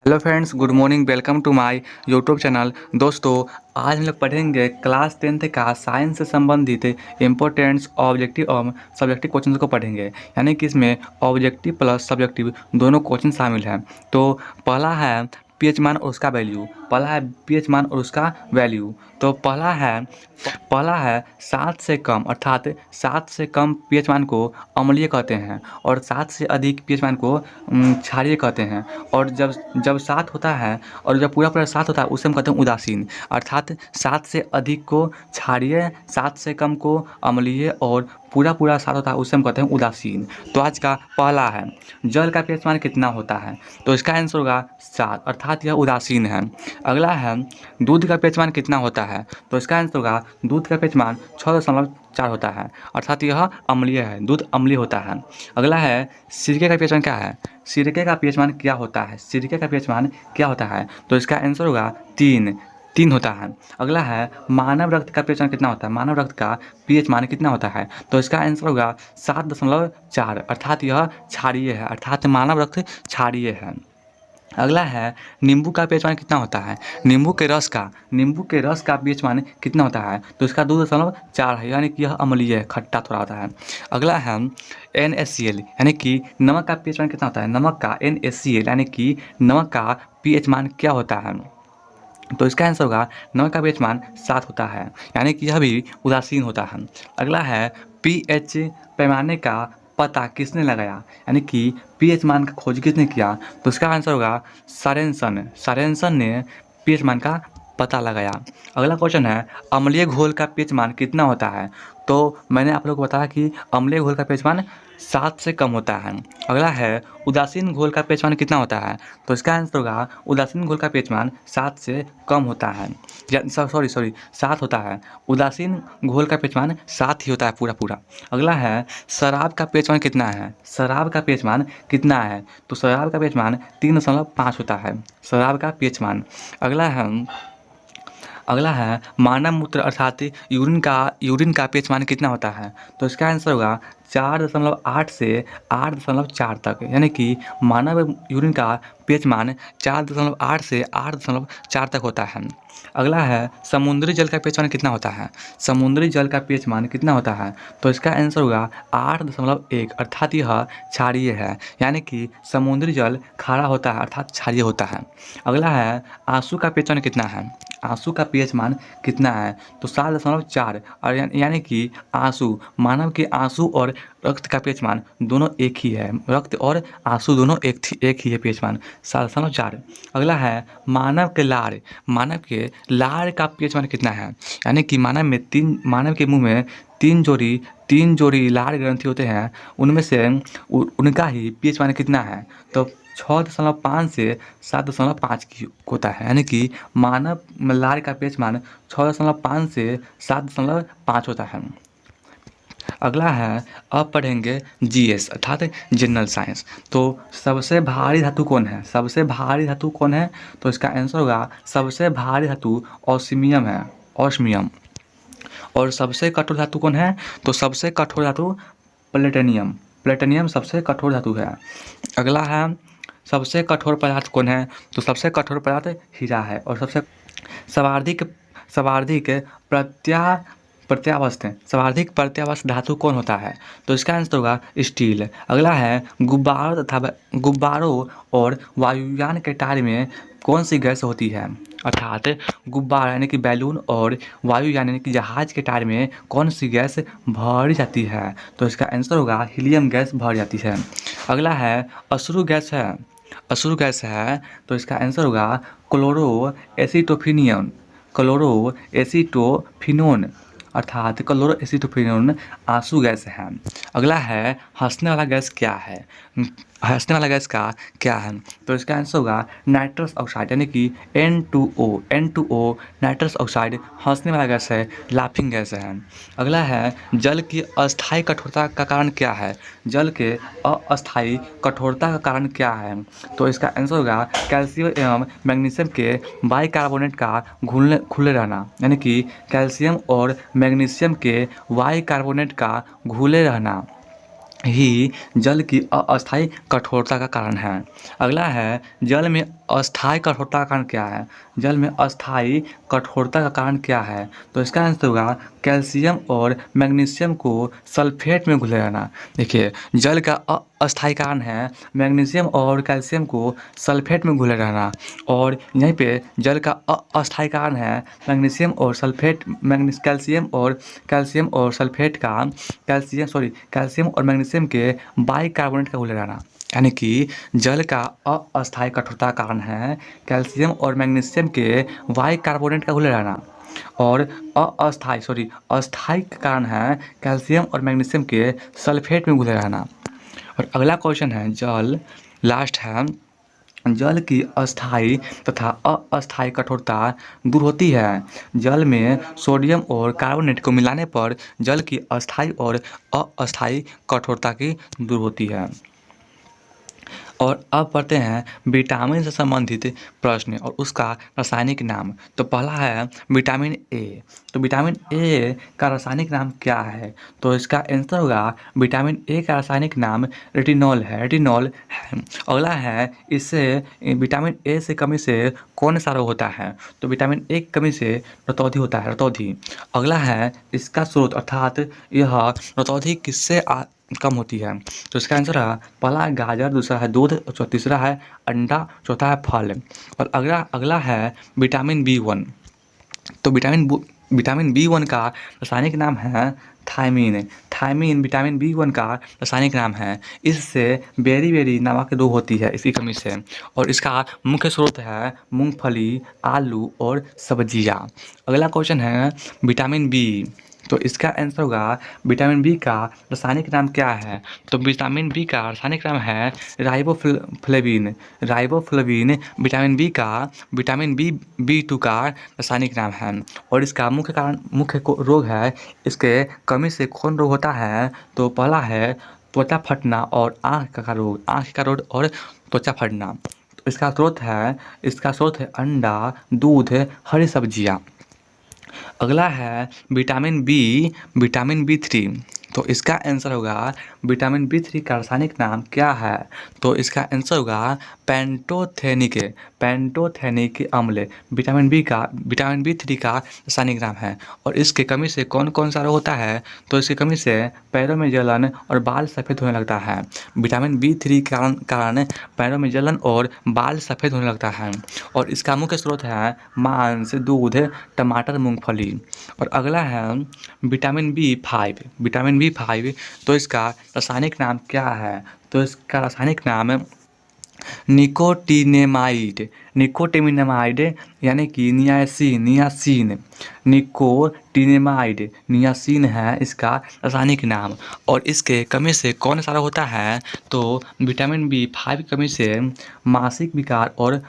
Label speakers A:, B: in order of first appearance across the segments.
A: Hello friends, good morning. Welcome to my YouTube channel. दोस्तों, आज हम लोग पढ़ेंगे क्लास 10th का साइंस से संबंधित इंपॉर्टेंट्स ऑब्जेक्टिव और सब्जेक्टिव क्वेश्चंस को पढ़ेंगे। यानी कि इसमें ऑब्जेक्टिव प्लस सब्जेक्टिव दोनों क्वेश्चन शामिल हैं। तो पहला है पीएच मान और उसका वैल्यू। तो पहला है 7 से कम, अर्थात 7 से कम पीएच मान को अम्लीय कहते हैं और 7 से अधिक पीएच मान को क्षारीय कहते हैं। और जब जब 7 होता है और जब पूरा पूरा 7 होता है उसे हम कहते हैं उदासीन। अर्थात 7 से अधिक को क्षारीय, 7 से कम को अम्लीय और पूरा पूरा 7 होता है उसे हम कहते हैं उदासीन। तो आज का पहला है जल का पीएच मान कितना होता है, तो इसका आंसर होगा 7, अर्थात यह उदासीन है। अगला है दूध का पीएच मान कितना होता है, तो इसका आंसर होगा दूध का पीएच मान 6.4 होता है, अर्थात यह अम्लीय है, दूध अम्लीय होता है। अगला है सिरके का पीएच मान क्या है, सिरके का पीएच मान क्या होता है, तो इसका आंसर होगा 3 होता है। अगला है मानव रक्त का पीएच मान कितना होता है, मानव रक्त का पीएच मान कितना होता है, तो इसका आंसर होगा 7.4, अर्थात यह क्षारीय है, अर्थात मानव रक्त क्षारीय है। अगला है नींबू का पीएच मान कितना होता है, नींबू के रस का पीएच मान कितना होता है, तो इसका 2.4 है, यानी कि यह अम्लीय है, खट्टा थोड़ा होता है। अगला है NaCl यानी कि नमक का पीएच मान कितना होता है, नमक का NaCl यानी कि नमक का पीएच मान क्या होता है, तो इसका आंसर होगा नमक का पीएच मान 7 होता है, यानी कि यह भी उदासीन होता है। अगला है पीएच पैमाने का पता किसने लगाया, यानी कि पीएच मान का खोज किसने किया, तो इसका आंसर होगा सरेंसन ने पीएच मान का पता लगाया। अगला क्वेश्चन है अम्लीय घोल का पीएच मान कितना होता है, तो मैंने आप लोगों को बताया कि अम्लीय घोल का पीएच मान 7 से कम होता है। अगला है उदासीन घोल का पीएच मान कितना होता है, तो इसका आंसर होगा उदासीन घोल का पीएच मान 7 से कम होता है, या सॉरी 7 होता है। उदासीन घोल का पीएच मान 7 ही होता है पूरा। अगला है शराब का पीएच मान कितना है, तो शराब का पीएच मान 3.5 होता है, शराब का पीएच मान। अगला है मानव मूत्र अर्थात यूरिन का पीएच मान कितना होता है, तो इसका आंसर होगा 4.8 से 8.4 तक, यानी कि मानव यूरिन का पीएच मान 4.8 से 8.4 तक होता है। अगला है समुद्री जल का पीएच मान कितना होता है, तो इसका आंसर होगा 8.1, अर्थात यह क्षारीय है, यानी कि समुद्री जल खारा होता है, अर्थात क्षारीय होता है। अगला है आंसू का पीएच मान कितना है, तो 7.4, और यानी कि मानव के आंसू और रक्त का पीएच मान दोनों एक ही है, रक्त और आंसू दोनों एक ही है, पीएच मान 7.4। अगला है मानव के लार का पीएच मान कितना है, यानी कि मानव के मुंह में तीन जोड़ी लार ग्रंथि होते हैं, उनमें से उनका ही पीएच मान कितना है, तो 6.5 से 7.5 की होता है, यानी कि मानव लार का पीएच मान 6.5 से 7.5 होता है। अगला है अब पढ़ेंगे GS अर्थात जनरल साइंस। तो सबसे भारी धातु कौन है, तो इसका आंसर होगा सबसे भारी धातु ऑस्मियम। और सबसे कठोर धातु कौन है, तो सबसे कठोर धातु प्लेटिनियम सबसे कठोर धातु है। अगला है सबसे कठोर पदार्थ कौन है, तो सबसे कठोर पदार्थ हीरा है। और सबसे सर्वाधिक प्रत्यावर्त धातु कौन होता है, तो इसका आंसर होगा स्टील। अगला है गुब्बारों और वायुयान के टायर में कौन सी गैस होती है, अर्थात गुब्बारा यानी कि बैलून और वायुयान यानी कि जहाज के टायर में कौन सी गैस भरी जाती है, तो इसका आंसर होगा हीलियम गैस भरी जाती है। अगला है अश्रु गैस है, तो इसका आंसर होगा क्लोरोएसिटोफिनोन, अर्थात क्लोरोएसिटोफिनोन आंसू गैस है। अगला है हंसने वाला गैस क्या है, तो इसका आंसर होगा नाइट्रस ऑक्साइड, यानी कि N2O नाइट्रस ऑक्साइड हंसने वाला गैस है, लाफिंग गैस है। अगला है जल की अस्थायी कठोरता का कारण क्या है, तो इसका आंसर होगा कैल्शियम एवं मैग्नीशियम के बाइकार्बोनेट का घुले रहना, यानी कि कैल्शियम और मैग्नीशियम के बाइकार्बोनेट का घुले रहना ही जल की अस्थायी कठोरता का कारण है। अगला है, जल में अस्थायी कठोरता का कारण क्या है? जल में अस्थायी कठोरता का कारण क्या है? तो इसका आंसर होगा कैल्शियम और मैग्नीशियम को सल्फेट में घुले रहना। देखिए, जल का अस्थायी कारण है मैग्नीशियम और कैल्शियम को सल्फेट में घुले रहना, और यहीं पे जल का अस्थायी कारण है मैग्नीशियम और सल्फेट कैल्शियम और सल्फेट का कैल्शियम और मैग्नीशियम के बाइकार्बोनेट का घुले रहना। यानी कि जल का अस्थायी कठोरता का कारण है कैल्शियम और मैग्नीशियम के बाइकार्बोनेट का घुले रहना, और अस्थायी का कारण है कैल्शियम और मैग्नीशियम के सल्फेट में घुले रहना। और अगला क्वेश्चन है, लास्ट है, जल की अस्थायी तथा अस्थायी कठोरता दूर होती है। जल में सोडियम और कार्बोनेट को मिलाने पर जल की अस्थायी और अस्थायी कठोरता की दूर होती है। और अब पढ़ते हैं विटामिन से संबंधित प्रश्न और उसका रासायनिक नाम। तो पहला है विटामिन ए। तो विटामिन ए का रासायनिक नाम क्या है? तो इसका आंसर होगा विटामिन ए का रासायनिक नाम रेटिनॉल है। अगला है, इससे विटामिन ए से कमी से कौन सा रोग होता है? तो विटामिन ए की कमी से रतौंधी होता है, रतौंधी। अगला है, इसका स्रोत अर्थात यह रतौंधी किससे कम होती है? तो इसका आंसर है पहला है गाजर, दूसरा है दूध, और तीसरा है अंडा, चौथा है फल। और अगला है विटामिन बी 1। तो विटामिन बी 1 का रासायनिक नाम है थायमीन विटामिन बी 1 का रासायनिक नाम है। इससे बेरी नामक रोग होती है इसकी कमी से, और इसका मुख्य स्रोत है मूंगफली, आलू और सब्जियां। अगला क्वेश्चन है विटामिन बी। तो इसका आंसर होगा विटामिन बी का रासायनिक नाम क्या है? तो विटामिन बी का रासायनिक नाम है राइबोफ्लेविन। विटामिन बी 2 का रासायनिक नाम है, और इसका मुख्य रोग है, इसके कमी से कौन रोग होता है? तो पहला है त्वचा फटना और आँख का रोग और त्वचा फटना। तो इसका स्रोत है अंडा, दूध, हरी सब्जियाँ। अगला है विटामिन बी 3। तो इसका आंसर होगा विटामिन बी 3 का रासायनिक नाम क्या है? तो इसका आंसर होगा पेंटोथेनिक अम्ल। विटामिन बी 3 का रासायनिक नाम है, और इसके कमी से कौन कौन सा रोग होता है? तो इसकी कमी से पैरों में जलन और बाल सफ़ेद होने लगता है। विटामिन बी 3 के कारण पैरों में जलन और बाल सफ़ेद होने लगता है, और इसका मुख्य स्रोत है मांस, दूध, टमाटर, मूंगफली। और अगला है विटामिन बी 5। तो इसका रासायनिक नाम क्या है? तो इसका रासायनिक नाम निकोटिनेमाइड यानी कि नियासिन है इसका रासायनिक नाम। और इसके कमी से कौन सा रोग होता है? तो विटामिन बी 5 की कमी से मासिक विकार और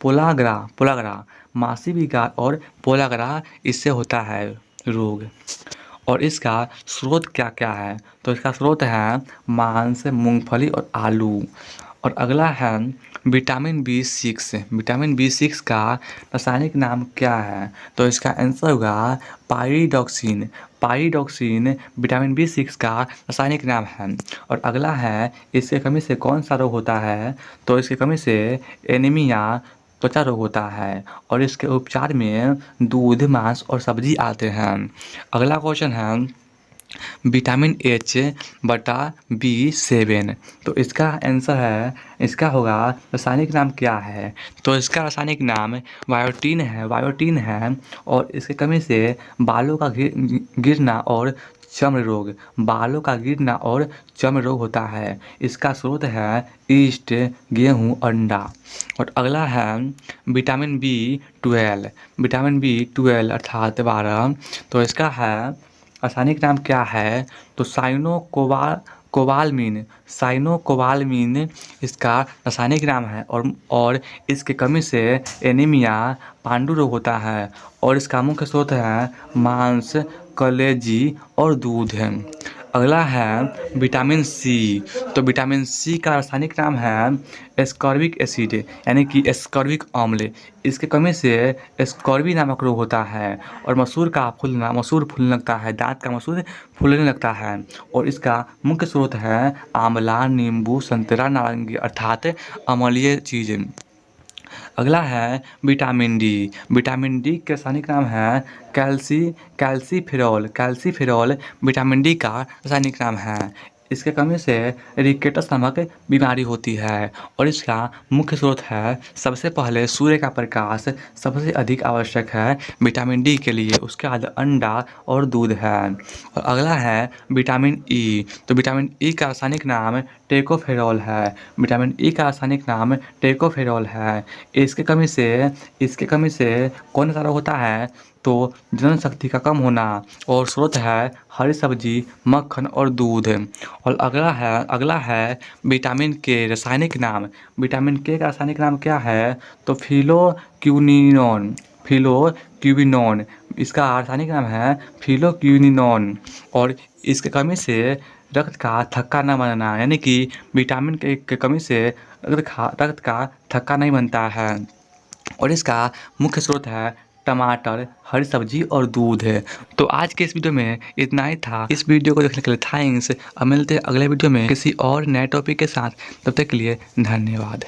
A: पोलाग्रा मासिक विकार और पोलाग्रा इससे होता है रोग। और इसका स्रोत क्या क्या है? तो इसका स्रोत है मांस, मूंगफली और आलू। और अगला है विटामिन बी 6 का रासायनिक नाम क्या है? तो इसका आंसर होगा पाइरिडॉक्सिन विटामिन बी 6 का रासायनिक नाम है। और अगला है, इसके कमी से कौन सा रोग होता है? तो इसकी कमी से एनीमिया, त्वचा रोग होता है, और इसके उपचार में दूध, मांस और सब्जी आते हैं। अगला क्वेश्चन है विटामिन H/B7। तो इसका आंसर है, इसका होगा रासायनिक नाम क्या है? तो इसका रासायनिक नाम बायोटीन है, और इसके कमी से बालों का गिरना और चर्म रोग होता है। इसका स्रोत है ईस्ट, गेहूँ, अंडा। और अगला है विटामिन बी 12 अर्थात 12। तो इसका है रासायनिक नाम क्या है? तो साइनोकोबालामीन इसका रासायनिक नाम है, और इसके कमी से एनीमिया, पांडु रोग होता है, और इसका मुख्य स्रोत है मांस, कलेजी और दूध है। अगला है विटामिन सी। तो विटामिन सी का रासायनिक नाम है एस्कॉर्बिक एसिड, यानी कि एस्कॉर्बिक अम्ल। इसके कमी से एस्कॉर्बी नामक रोग होता है और मसूर फूलने लगता है, दांत का मसूर फूलने लगता है। और इसका मुख्य स्रोत है आंवला, नींबू, संतरा, नारंगी अर्थात अम्लीय चीज़। अगला है विटामिन डी। विटामिन डी के रासायनिक नाम है कैल्सीफेरॉल विटामिन डी का रासायनिक नाम है। इसके कमी से रिकेटस नामक बीमारी होती है और इसका मुख्य स्रोत है सबसे पहले सूर्य का प्रकाश सबसे अधिक आवश्यक है विटामिन डी के लिए, उसके बाद अंडा और दूध है। और अगला है विटामिन ई। तो विटामिन ई का रासायनिक नाम टेकोफेरॉल है। विटामिन ई का रासायनिक नाम टेकोफेरॉल है। इसके कमी से कौन सा रोग होता है? तो जनशक्ति का कम होना। और स्रोत है हरी सब्जी, मक्खन और दूध। और अगला है विटामिन के रासायनिक नाम। विटामिन के का रासायनिक नाम क्या है? तो फिलोक्यूबिनोन। इसका रासायनिक नाम है फिलोक्यूबिनोन। और इसके कमी से रक्त का थक्का न बनना, यानी कि विटामिन के कमी से रक्त का थक्का नहीं बनता है। और इसका मुख्य स्रोत है टमाटर, हरी सब्जी और दूध है। तो आज के इस वीडियो में इतना ही था। इस वीडियो को देखने के लिए थैंक्स। अब मिलते हैं अगले वीडियो में किसी और नए टॉपिक के साथ। तब तक के लिए धन्यवाद।